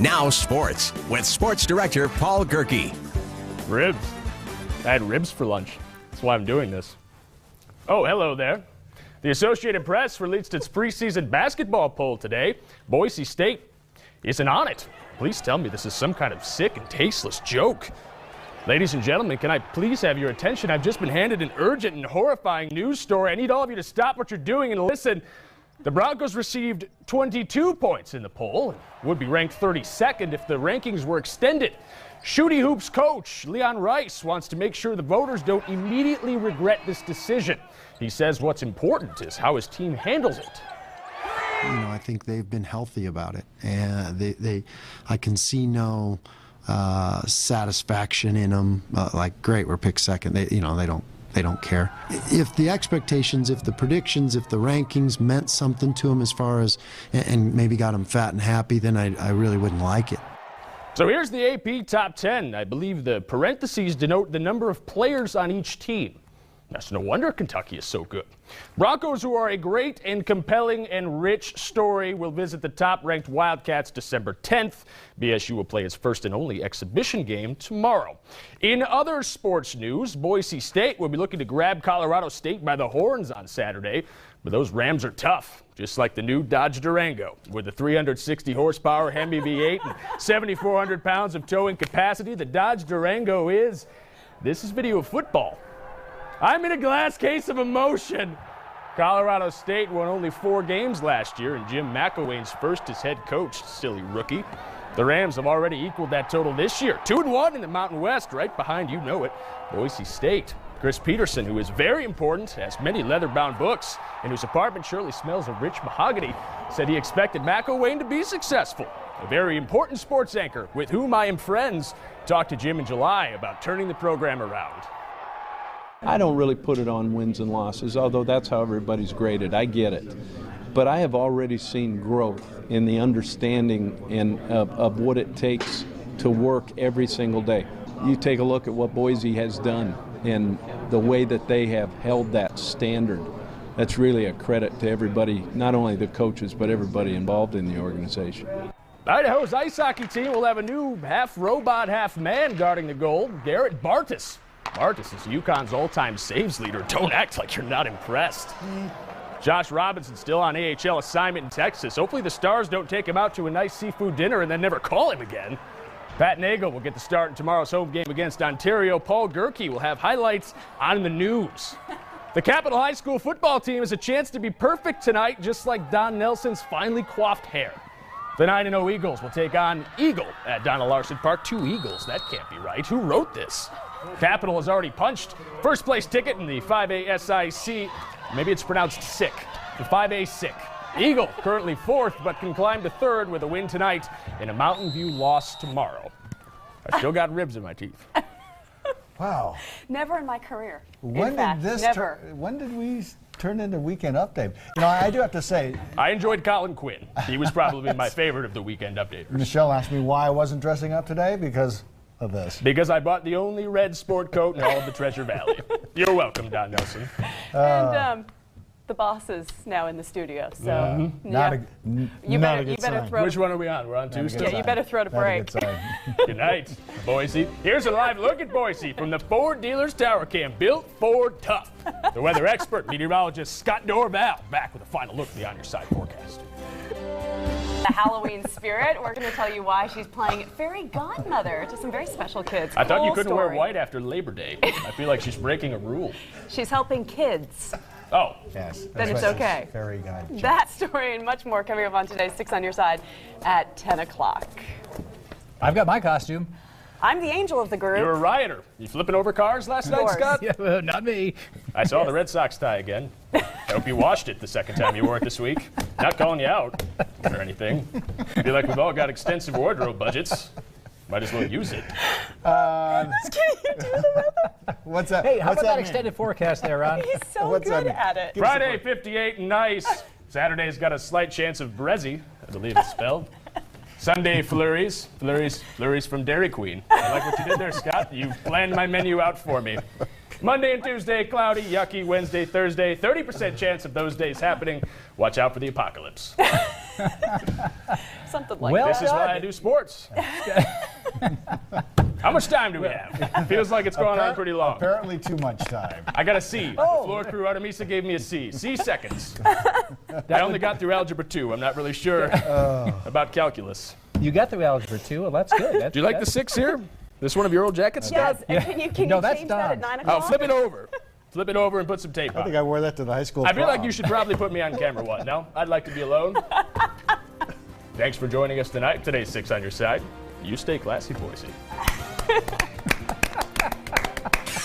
Now sports with sports director Paul Gerke. Ribs. I had ribs for lunch. That's why I'm doing this. Oh, hello there. The Associated Press released its preseason basketball poll today. Boise State isn't on it. Please tell me this is some kind of sick and tasteless joke. Ladies and gentlemen, can I please have your attention? I've just been handed an urgent and horrifying news story. I need all of you to stop what you're doing and listen. The Broncos received 22 points in the poll and would be ranked 32nd if the rankings were extended. Shooty Hoops coach Leon Rice wants to make sure the voters don't immediately regret this decision. He says what's important is how his team handles it. You know, I think they've been healthy about it, and I can see no satisfaction in them. Like, great, we're picked second. They don't care. If the expectations, if the predictions, if the rankings meant something to them as far as, and maybe got them fat and happy, then I really wouldn't like it. So here's the AP Top 10. I believe the parentheses denote the number of players on each team. That's no wonder Kentucky is so good. Broncos, who are a great and compelling and rich story, will visit the top-ranked Wildcats December 10th. BSU will play its first and only exhibition game tomorrow. In other sports news, Boise State will be looking to grab Colorado State by the horns on Saturday. But those Rams are tough, just like the new Dodge Durango. With a 360 horsepower Hemi V8 and 7,400 pounds of towing capacity, the Dodge Durango is, this is video of football. I'm in a glass case of emotion. Colorado State won only 4 games last year, and Jim McElwain's first as head coach, silly rookie. The Rams have already equaled that total this year. 2-1 in the Mountain West, right behind, you know it, Boise State. Chris Peterson, who is very important, has many leather-bound books, and whose apartment surely smells of rich mahogany, said he expected McElwain to be successful. A very important sports anchor with whom I am friends talked to Jim in July about turning the program around. I don't really put it on wins and losses, although that's how everybody's graded. I get it. But I have already seen growth in the understanding of what it takes to work every single day. You take a look at what Boise has done and the way that they have held that standard. That's really a credit to everybody, not only the coaches, but everybody involved in the organization. Idaho's ice hockey team will have a new half-robot, half-man guarding the goal, Garrett Bartis. Bartis is UConn's all-time saves leader. Don't act like you're not impressed. Josh Robinson still on AHL assignment in Texas. Hopefully the Stars don't take him out to a nice seafood dinner and then never call him again. Pat Nagel will get the start in tomorrow's home game against Ontario. Paul Gerke will have highlights on the news. The Capital High School football team has a chance to be perfect tonight, just like Don Nelson's finely coiffed hair. The 9-0 Eagles will take on Eagle at Donald Larson Park. 2 Eagles, that can't be right. Who wrote this? Capital has already punched first place ticket in the 5A SIC. Maybe it's pronounced sick. The 5A sick. Eagle currently 4th, but can climb to 3rd with a win tonight and a Mountain View loss tomorrow. I still got ribs in my teeth. Wow. Never in my career. When did we turn into Weekend Update? You know, I do have to say, I enjoyed Colin Quinn. He was probably my favorite of the Weekend Updaters. Michelle asked me why I wasn't dressing up today because of this. Because I bought the only red sport coat in all of the Treasure Valley. You're welcome, Don Nelson. And the boss is now in the studio, so you better throw. Which one are we on? We're on Tuesday. Yeah, you better throw to break. Good night, Boise. Here's a live look at Boise from the Ford Dealers Tower Cam. Built Ford Tough. The weather expert, meteorologist Scott Dorval, back with a final look at the On Your Side forecast. The Halloween spirit. We're going to tell you why she's playing fairy godmother to some very special kids. I thought you couldn't wear white after Labor Day. I feel like she's breaking a rule. She's helping kids. Oh. Yes. Then it's okay. Fairy god. That story and much more coming up on today's 6 on Your Side at 10 o'clock. I've got my costume. I'm the angel of the group. You're a rioter. You flipping over cars last night, Scott? Yeah, not me. I saw the Red Sox tie again. I hope you washed it the second time you wore it this week. Not calling you out or anything. I feel like we've all got extensive wardrobe budgets. Might as well use it. What's that? Hey, how What's about that mean? extended forecast there, Ron? He's so good at it. Friday, 58 and nice. Saturday's got a slight chance of brezzy, I believe it's spelled. Sunday, flurries from Dairy Queen. I like what you did there, Scott. You planned my menu out for me. Monday and Tuesday, cloudy, yucky. Wednesday, Thursday, 30% chance of those days happening. Watch out for the apocalypse. Something Something like Well This is why done. I do sports. How much time do we have? Feels like it's going on pretty long. Apparently too much time. I got a C. The floor crew out of Mesa gave me a C. C seconds. I only got through Algebra 2. I'm not really sure about calculus. You got through Algebra 2. Well, that's good. Do you like the 6 here? This one of your old jackets, Scott? Yes. Can you No, that's change that at Don. 9 o'clock? Oh, flip it over. Flip it over and put some tape I on. think I wore that to the high school I feel like prom. you should probably put me on camera. What? No? I'd like to be alone. Thanks for joining us tonight. Today's 6 on your side. You stay classy, Boise.